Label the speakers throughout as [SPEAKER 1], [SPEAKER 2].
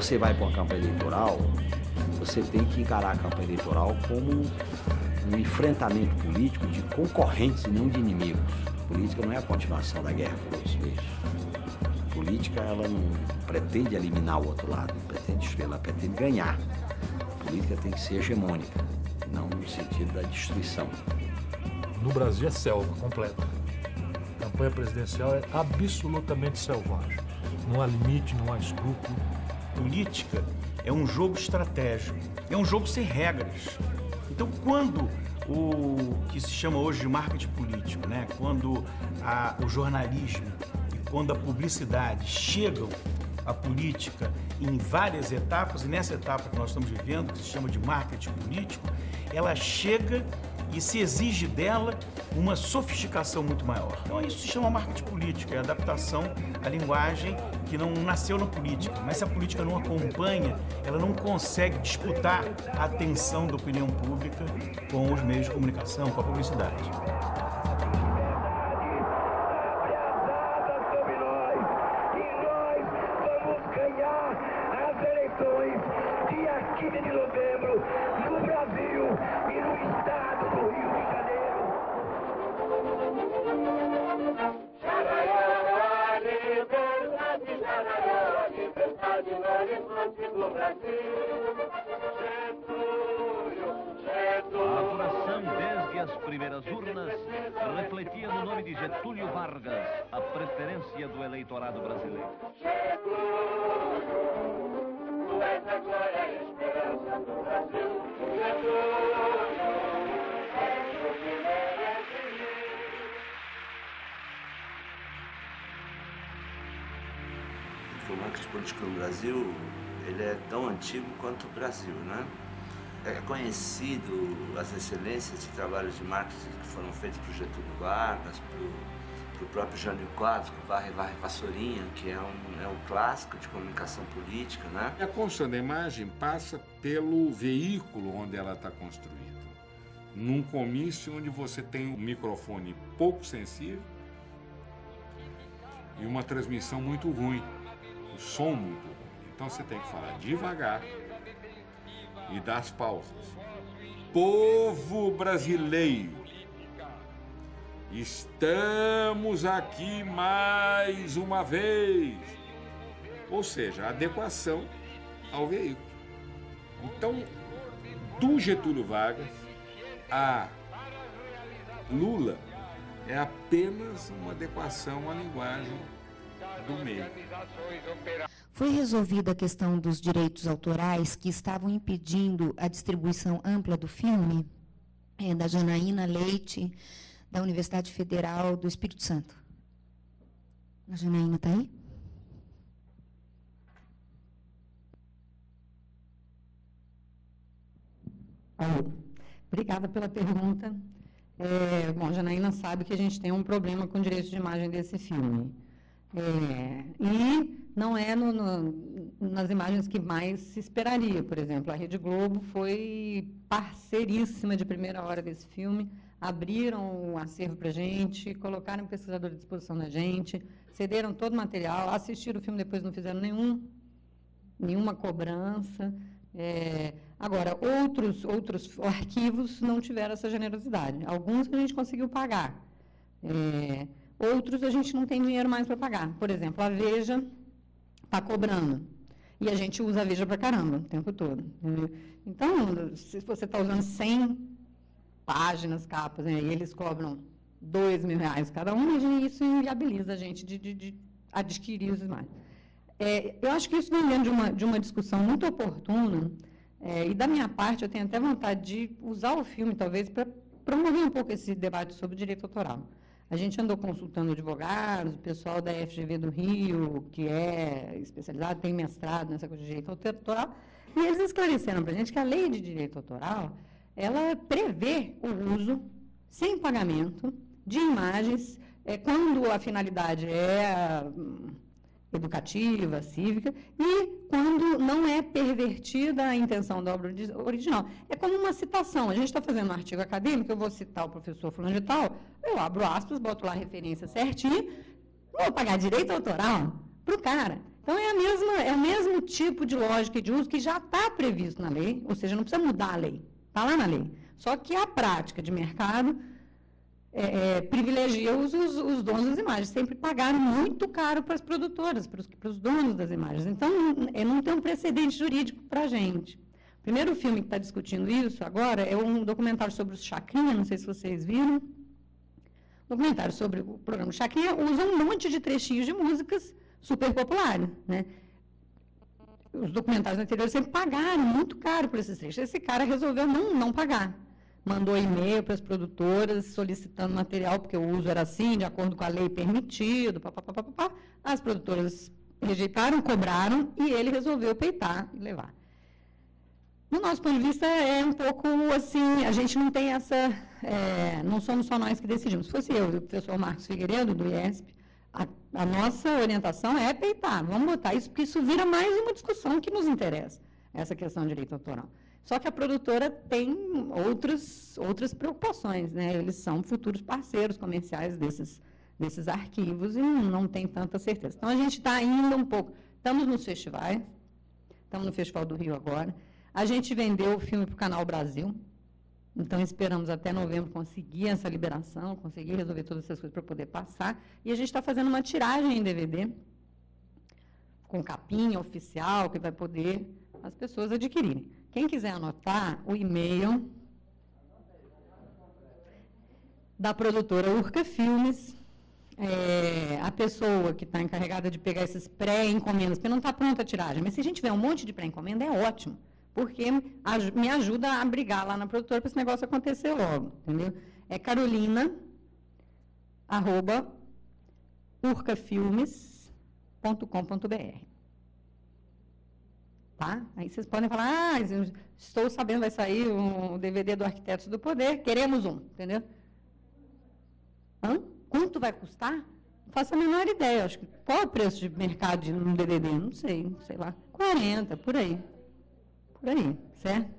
[SPEAKER 1] você vai para uma campanha eleitoral, você tem que encarar a campanha eleitoral como um enfrentamento político de concorrentes e não de inimigos. Política não é a continuação da guerra por outros meios. Política, ela não pretende eliminar o outro lado, não pretende destruir, ela pretende ganhar. A política tem que ser hegemônica, não no sentido da destruição.
[SPEAKER 2] No Brasil é selva completa. A campanha presidencial é absolutamente selvagem. Não há limite, não há escrúpulo.
[SPEAKER 3] Política é um jogo estratégico, é um jogo sem regras. Então, quando o que se chama hoje de marketing político, né? Quando o jornalismo e quando a publicidade chegam à política em várias etapas, e nessa etapa que nós estamos vivendo, que se chama de marketing político, ela chega e se exige dela uma sofisticação muito maior. Então isso se chama marketing político, é a adaptação à linguagem que não nasceu na política, mas se a política não acompanha, ela não consegue disputar a atenção da opinião pública com os meios de comunicação, com a publicidade.
[SPEAKER 4] A apuração desde as primeiras urnas refletia no nome de Getúlio Vargas a preferência do eleitorado brasileiro. Getúlio, tu és a glória e a esperança do Brasil. Getúlio, és o que merece.
[SPEAKER 5] O marketing político no Brasil, ele é tão antigo quanto o Brasil, né? É conhecido as excelências de trabalhos de marketing que foram feitos por Getúlio Vargas, para o próprio Jânio Quadros, com Varre Vassourinha, que é um clássico de comunicação política, né?
[SPEAKER 6] A construção da imagem passa pelo veículo onde ela está construída. Num comício onde você tem um microfone pouco sensível e uma transmissão muito ruim, o som muito ruim. Então você tem que falar devagar e dar as pausas. Povo brasileiro, estamos aqui mais uma vez. Ou seja, a adequação ao veículo. Então, do Getúlio Vargas a Lula é apenas uma adequação à linguagem do meio.
[SPEAKER 7] Foi resolvida a questão dos direitos autorais que estavam impedindo a distribuição ampla do filme da Janaína Leite, da Universidade Federal do Espírito Santo. A Janaína está aí?
[SPEAKER 8] Alô. Obrigada pela pergunta. Bom, a Janaína sabe que a gente tem um problema com o direito de imagem desse filme. E não é nas imagens que mais se esperaria. Por exemplo, a Rede Globo foi parceiríssima de primeira hora desse filme, abriram o acervo para a gente, colocaram o pesquisador à disposição da gente, cederam todo o material, assistiram o filme, depois não fizeram nenhuma cobrança. Agora, outros arquivos não tiveram essa generosidade. Alguns a gente conseguiu pagar. Outros a gente não tem dinheiro mais para pagar. Por exemplo, a Veja está cobrando. E a gente usa a Veja para caramba o tempo todo. Então, se você está usando 100 páginas, capas, e eles cobram R$2.000 cada um, isso inviabiliza a gente de adquirir os imagens. Eu acho que isso vem dentro de uma discussão muito oportuna, e da minha parte eu tenho até vontade de usar o filme, talvez, para promover um pouco esse debate sobre direito autoral. A gente andou consultando advogados, o pessoal da FGV do Rio, que é especializado, tem mestrado nessa coisa de direito autoral, e eles esclareceram para a gente que a lei de direito autoral, ela prevê o uso, sem pagamento, de imagens, quando a finalidade é educativa, cívica, e quando não é pervertida a intenção da obra original. É como uma citação. A gente está fazendo um artigo acadêmico, eu vou citar o professor fulano de tal, eu abro aspas, boto lá a referência certinho, vou pagar direito autoral para o cara. Então, é o mesmo tipo de lógica de uso que já está previsto na lei, ou seja, não precisa mudar a lei, está lá na lei. Só que a prática de mercado privilegia os donos das imagens, sempre pagaram muito caro para as produtoras, para os donos das imagens. Então, não tem um precedente jurídico para a gente. O primeiro filme que está discutindo isso agora é um documentário sobre os Chacrinha, não sei se vocês viram. Documentário sobre o programa Chacrinha usa um monte de trechinhos de músicas super populares, né? Os documentários anteriores sempre pagaram muito caro por esses trechos. Esse cara resolveu não pagar. Mandou e-mail para as produtoras solicitando material, porque o uso era assim, de acordo com a lei permitido, papapá. As produtoras rejeitaram, cobraram, e ele resolveu peitar e levar. No nosso ponto de vista, é um pouco assim, a gente não tem essa... não somos só nós que decidimos. Se fosse eu e o professor Marcos Figueiredo, do IESP, a nossa orientação é peitar, vamos botar isso, porque isso vira mais uma discussão que nos interessa, essa questão de direito autoral. Só que a produtora tem outras preocupações, né? Eles são futuros parceiros comerciais desses arquivos e não tem tanta certeza. Então, a gente está indo um pouco... Estamos nos festivais, estamos no Festival do Rio agora. A gente vendeu o filme para o Canal Brasil, então esperamos até novembro conseguir essa liberação, conseguir resolver todas essas coisas para poder passar. E a gente está fazendo uma tiragem em DVD, com capinha oficial, que vai poder as pessoas adquirirem. Quem quiser anotar, o e-mail da produtora Urca Filmes, a pessoa que está encarregada de pegar esses pré-encomendas, porque não está pronta a tiragem, mas se a gente tiver um monte de pré-encomenda, é ótimo, porque me ajuda a brigar lá na produtora para esse negócio acontecer logo, entendeu? É carolina@urcafilmes.com.br. Tá? Aí vocês podem falar, estou sabendo, vai sair um DVD do Arquitetos do Poder, queremos um, entendeu? Quanto vai custar? Não faço a menor ideia. Acho que qual é o preço de mercado de um DVD? Não sei lá, 40, por aí, certo?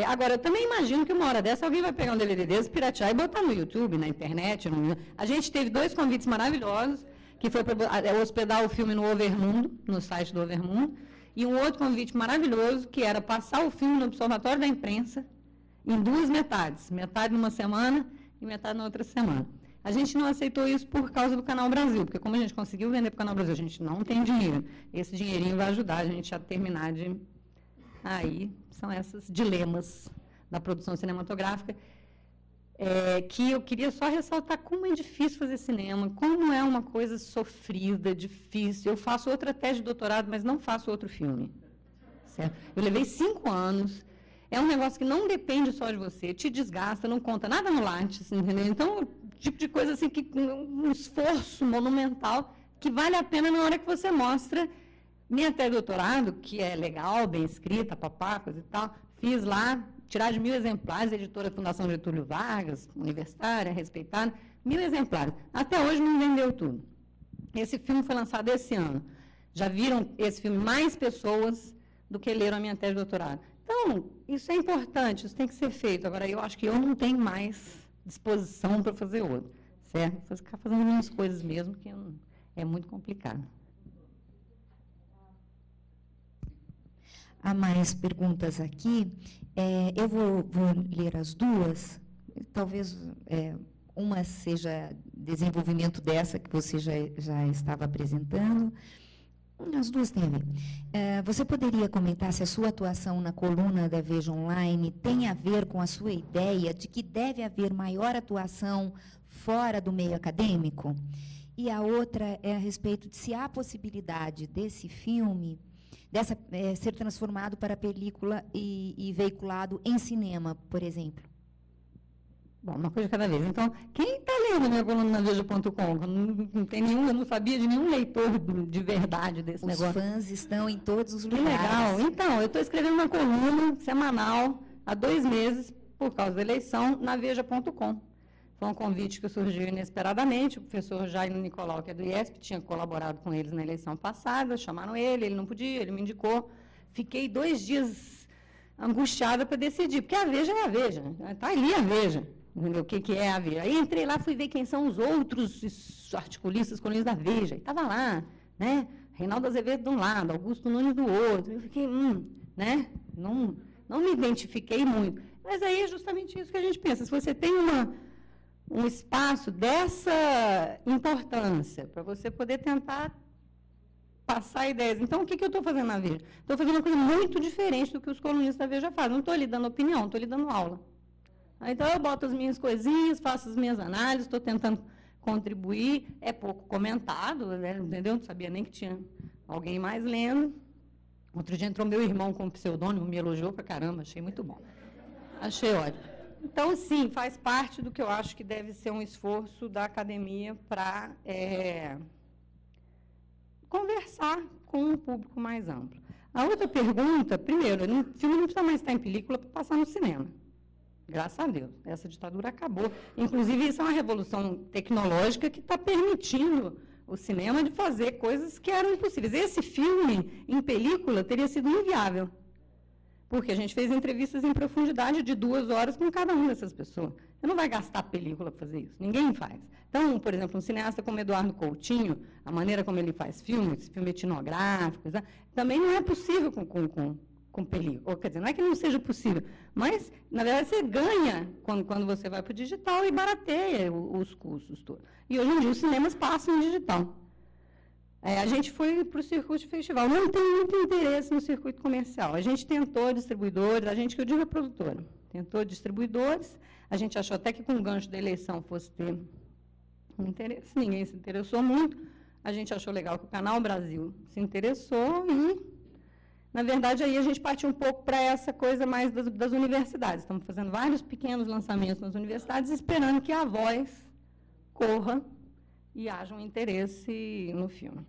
[SPEAKER 8] Agora, eu também imagino que uma hora dessa alguém vai pegar um DVD desse, piratear e botar no YouTube, na internet. A gente teve 2 convites maravilhosos, que foi para hospedar o filme no Overmundo, no site do Overmundo, e um outro convite maravilhoso, que era passar o filme no Observatório da Imprensa, em 2 metades, metade numa semana e metade na outra semana. A gente não aceitou isso por causa do Canal Brasil, porque como a gente conseguiu vender para o Canal Brasil, a gente não tem dinheiro. Esse dinheirinho vai ajudar a gente a terminar de... Aí são esses dilemas da produção cinematográfica, que eu queria só ressaltar como é difícil fazer cinema, como é uma coisa sofrida, difícil. Eu faço outra tese de doutorado, mas não faço outro filme. Certo? Eu levei 5 anos, é um negócio que não depende só de você, te desgasta, não conta nada no Lattes, entendeu? Então, tipo de coisa assim, um esforço monumental que vale a pena na hora que você mostra. Minha tese de doutorado, que é legal, bem escrita, coisa e tal, fiz lá, tiragem de 1.000 exemplares, editora Fundação Getúlio Vargas, universitária, respeitada, 1.000 exemplares. Até hoje não vendeu tudo. Esse filme foi lançado esse ano. Já viram esse filme mais pessoas do que leram a minha tese de doutorado. Então, isso é importante, isso tem que ser feito. Agora, eu acho que eu não tenho mais disposição para fazer outro, certo? Vou ficar fazendo minhas coisas mesmo, que é muito complicado.
[SPEAKER 7] Há mais perguntas aqui. Eu vou ler as 2. Talvez uma seja desenvolvimento dessa que você já estava apresentando. As 2 têm a ver. Você poderia comentar se a sua atuação na coluna da Veja Online tem a ver com a sua ideia de que deve haver maior atuação fora do meio acadêmico? E a outra é a respeito de se há possibilidade desse filme ser transformado para película e veiculado em cinema, por exemplo.
[SPEAKER 8] Bom, uma coisa de cada vez. Então, quem está lendo minha coluna na Veja.com? Não tem nenhum, eu não sabia de nenhum leitor de verdade desse negócio.
[SPEAKER 7] Os fãs estão em todos os lugares.
[SPEAKER 8] Que legal. Então, eu estou escrevendo uma coluna semanal há 2 meses, por causa da eleição, na Veja.com. Foi um convite que surgiu inesperadamente. O professor Jair Nicolau, que é do IESP, tinha colaborado com eles na eleição passada, chamaram ele não podia, ele me indicou. Fiquei 2 dias angustiada para decidir, porque a Veja é a Veja, está ali a Veja, entendeu? O que é a Veja. Aí entrei lá, fui ver quem são os outros articulistas, colunistas da Veja, e estava lá, né? Reinaldo Azevedo de um lado, Augusto Nunes do outro. Eu fiquei, né? Não me identifiquei muito. Mas aí é justamente isso que a gente pensa. Se você tem um espaço dessa importância, para você poder tentar passar ideias. Então, o que eu estou fazendo na Veja? Estou fazendo uma coisa muito diferente do que os colunistas da Veja fazem. Não estou lhe dando opinião, estou lhe dando aula. Então, eu boto as minhas coisinhas, faço as minhas análises, estou tentando contribuir. É pouco comentado, né? Entendeu? Não sabia nem que tinha alguém mais lendo. Outro dia entrou meu irmão com um pseudônimo, me elogiou pra caramba, achei muito bom. Achei ótimo. Então, sim, faz parte do que eu acho que deve ser um esforço da academia para conversar com um público mais amplo. A outra pergunta, primeiro, o filme não precisa mais estar em película para passar no cinema. Graças a Deus, essa ditadura acabou. Inclusive, isso é uma revolução tecnológica que está permitindo o cinema de fazer coisas que eram impossíveis. Esse filme, em película, teria sido inviável, porque a gente fez entrevistas em profundidade de 2 horas com cada uma dessas pessoas. Você não vai gastar película para fazer isso, ninguém faz. Então, por exemplo, um cineasta como Eduardo Coutinho, a maneira como ele faz filme etnográfico, também não é possível com película. Quer dizer, não é que não seja possível, mas, na verdade, você ganha quando você vai para o digital e barateia os custos todos. E, hoje em dia, os cinemas passam em digital. A gente foi para o circuito de festival. Não tem muito interesse no circuito comercial. A gente tentou distribuidores, a gente, que eu digo, é produtora, tentou distribuidores. A gente achou até que, com o gancho da eleição, fosse ter um interesse. Ninguém se interessou muito. A gente achou legal que o Canal Brasil se interessou e, na verdade, aí a gente partiu um pouco para essa coisa mais das universidades. Estamos fazendo vários pequenos lançamentos nas universidades, esperando que a voz corra e haja um interesse no filme.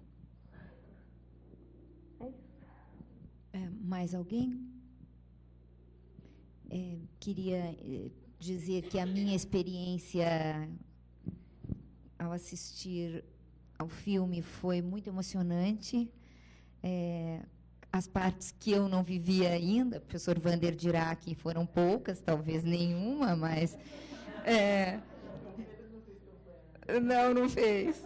[SPEAKER 7] Mais alguém? Queria dizer que a minha experiência ao assistir ao filme foi muito emocionante. As partes que eu não vivi ainda, o professor Vander dirá que foram poucas, talvez nenhuma, mas... Não fez.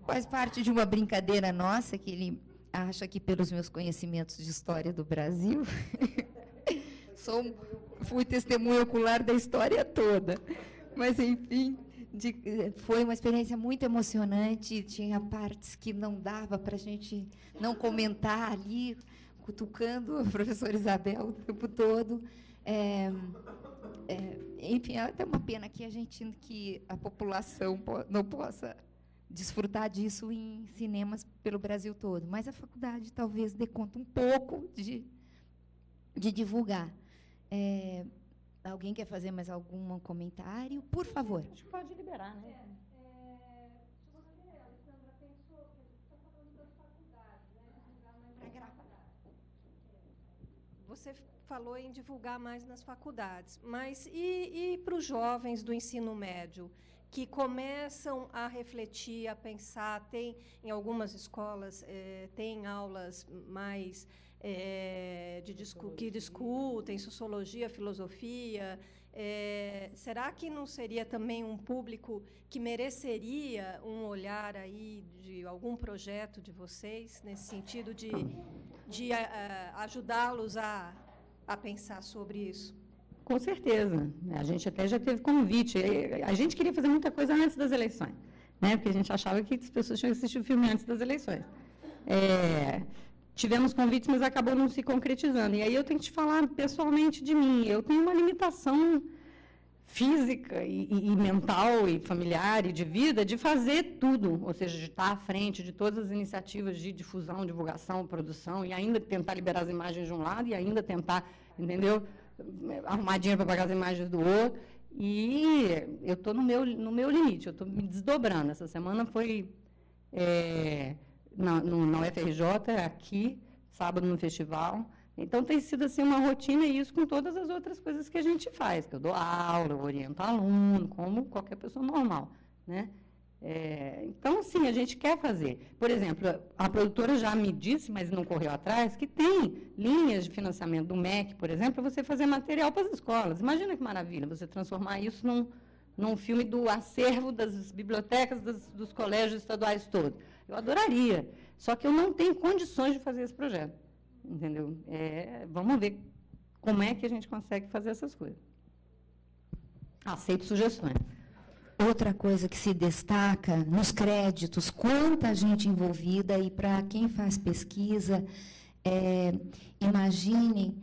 [SPEAKER 7] Faz parte de uma brincadeira nossa, que ele acha que, pelos meus conhecimentos de história do Brasil, fui testemunha ocular da história toda. Mas, enfim, foi uma experiência muito emocionante. Tinha partes que não dava para a gente não comentar ali, cutucando a professora Isabel o tempo todo. Enfim, é até uma pena que a população não possa desfrutar disso em cinemas pelo Brasil todo. Mas a faculdade talvez dê conta um pouco de divulgar. Alguém quer fazer mais algum comentário? Por favor.
[SPEAKER 8] A gente pode liberar, né?
[SPEAKER 9] Você falou em divulgar mais nas faculdades, mas e para os jovens do ensino médio, que começam a refletir, a pensar? Em algumas escolas, tem aulas mais que discutem sociologia, filosofia. Será que não seria também um público que mereceria um olhar aí de algum projeto de vocês, nesse sentido de ajudá-los a pensar sobre isso?
[SPEAKER 8] Com certeza. A gente até já teve convite. A gente queria fazer muita coisa antes das eleições, né? Porque a gente achava que as pessoas tinham que assistir o filme antes das eleições. Tivemos convites, mas acabou não se concretizando. E aí eu tenho que te falar pessoalmente de mim. Eu tenho uma limitação física e mental e familiar e de vida de fazer tudo, ou seja, de estar à frente de todas as iniciativas de difusão, divulgação, produção, e ainda tentar liberar as imagens de um lado e ainda tentar, entendeu, arrumar dinheiro para pagar as imagens do outro. E eu estou no meu limite, eu estou me desdobrando. Essa semana foi na UFRJ, aqui, sábado no festival. Então, tem sido assim uma rotina, e isso com todas as outras coisas que a gente faz, que eu dou aula, eu oriento aluno, como qualquer pessoa normal, né? Então, sim, a gente quer fazer. Por exemplo, a produtora já me disse, mas não correu atrás, que tem linhas de financiamento do MEC, por exemplo, para você fazer material para as escolas. Imagina que maravilha, você transformar isso num filme do acervo das bibliotecas dos colégios estaduais todos. Eu adoraria, só que eu não tenho condições de fazer esse projeto, entendeu? Vamos ver como é que a gente consegue fazer essas coisas. Aceito sugestões.
[SPEAKER 7] Outra coisa que se destaca nos créditos, quanta gente envolvida, e para quem faz pesquisa, imaginem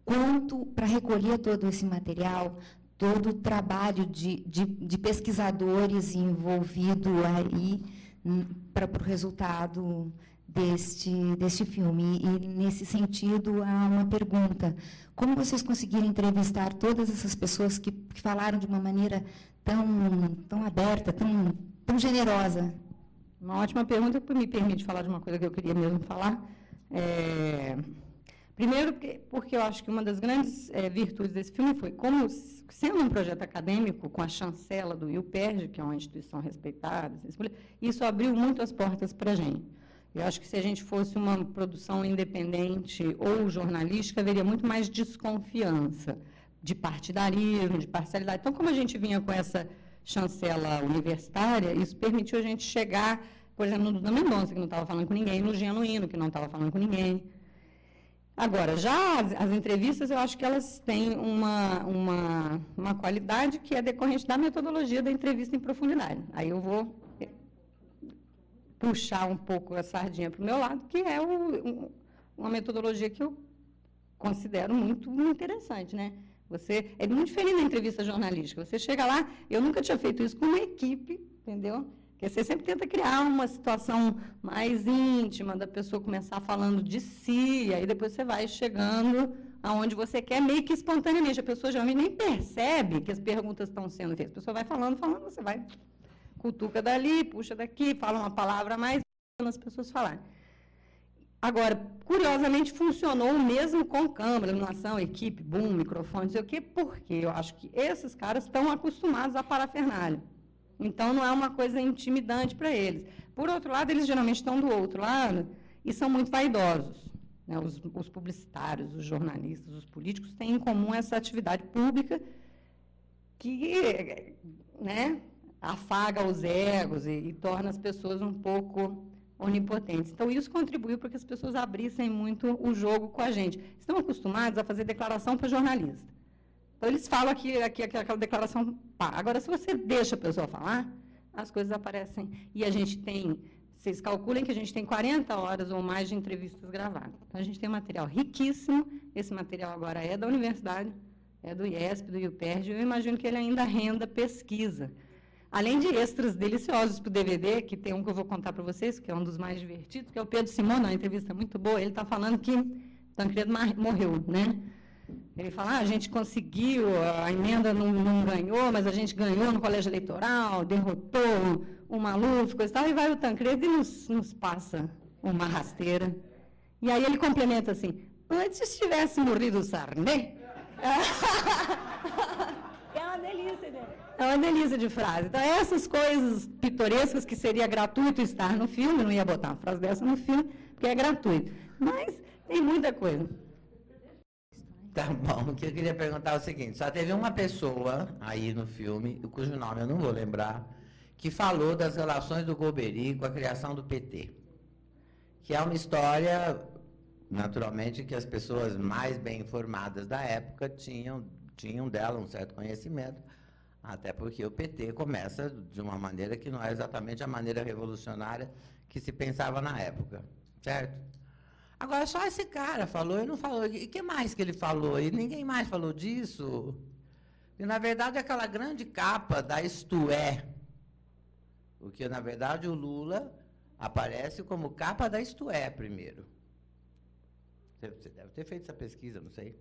[SPEAKER 7] quanto, para recolher todo esse material, todo o trabalho de pesquisadores envolvido aí para o resultado deste filme. E, nesse sentido, há uma pergunta. Como vocês conseguiram entrevistar todas essas pessoas que falaram de uma maneira tão aberta, tão generosa?
[SPEAKER 8] Uma ótima pergunta que me permite falar de uma coisa que eu queria mesmo falar. Primeiro, porque eu acho que uma das grandes virtudes desse filme foi, como sendo um projeto acadêmico, com a chancela do UPERJ, que é uma instituição respeitada, isso abriu muito as portas para a gente. Eu acho que se a gente fosse uma produção independente ou jornalística, haveria muito mais desconfiança de partidarismo, de parcialidade. Então, como a gente vinha com essa chancela universitária, isso permitiu a gente chegar, por exemplo, no Duda Mendonça, que não estava falando com ninguém, no Genuíno, que não estava falando com ninguém. Agora, já as entrevistas, eu acho que elas têm uma qualidade que é decorrente da metodologia da entrevista em profundidade. Aí eu vou puxar um pouco a sardinha para o meu lado, que é uma metodologia que eu considero muito interessante, né? É muito diferente da entrevista jornalística. Você chega lá, eu nunca tinha feito isso com uma equipe, entendeu? Porque você sempre tenta criar uma situação mais íntima, da pessoa começar falando de si, e aí depois você vai chegando aonde você quer, meio que espontaneamente. A pessoa geralmente nem percebe que as perguntas estão sendo feitas. A pessoa vai falando, você vai, cutuca dali, puxa daqui, fala uma palavra a mais, as pessoas falarem. Agora, curiosamente, funcionou o mesmo com câmera, iluminação, equipe, boom, microfone, não sei o quê, porque eu acho que esses caras estão acostumados à parafernália. Então, não é uma coisa intimidante para eles. Por outro lado, eles geralmente estão do outro lado e são muito vaidosos. Né? Os publicitários, os jornalistas, os políticos têm em comum essa atividade pública que, né, afaga os egos e torna as pessoas um pouco onipotentes. Então, isso contribuiu para que as pessoas abrissem muito o jogo com a gente. Estão acostumados a fazer declaração para jornalista. Então, eles falam aquela declaração pá. Agora, se você deixa a pessoa falar, as coisas aparecem. E a gente tem, vocês calculem que a gente tem 40 horas ou mais de entrevistas gravadas. Então, a gente tem um material riquíssimo. Esse material agora é da universidade, é do IESP, do UPERJ. Eu imagino que ele ainda renda pesquisa. Além de extras deliciosos para o DVD, que tem um que eu vou contar para vocês, que é um dos mais divertidos, que é o Pedro Simão, uma entrevista muito boa. Ele está falando que Tancredo morreu, né? Ele fala, a gente conseguiu, a emenda não ganhou, mas a gente ganhou no colégio eleitoral, derrotou o Maluf, coisa e tal, e vai o Tancredo e nos passa uma rasteira. E aí ele complementa assim, antes tivesse morrido o Sarney... É uma delícia, né? É uma delícia de frase. Então, essas coisas pitorescas que seria gratuito estar no filme, não ia botar uma frase dessa no filme, porque é gratuito. Mas tem muita coisa.
[SPEAKER 10] Tá bom, o que eu queria perguntar é o seguinte, só teve uma pessoa aí no filme, cujo nome eu não vou lembrar, que falou das relações do Golbery com a criação do PT. Que é uma história, naturalmente, que as pessoas mais bem informadas da época tinham dela um certo conhecimento, até porque o PT começa de uma maneira que não é exatamente a maneira revolucionária que se pensava na época, certo? Agora, só esse cara falou e não falou. E o que mais que ele falou? E ninguém mais falou disso? E, na verdade, aquela grande capa da Isto É, porque, na verdade, o Lula aparece como capa da Isto É primeiro. Você deve ter feito essa pesquisa, não sei.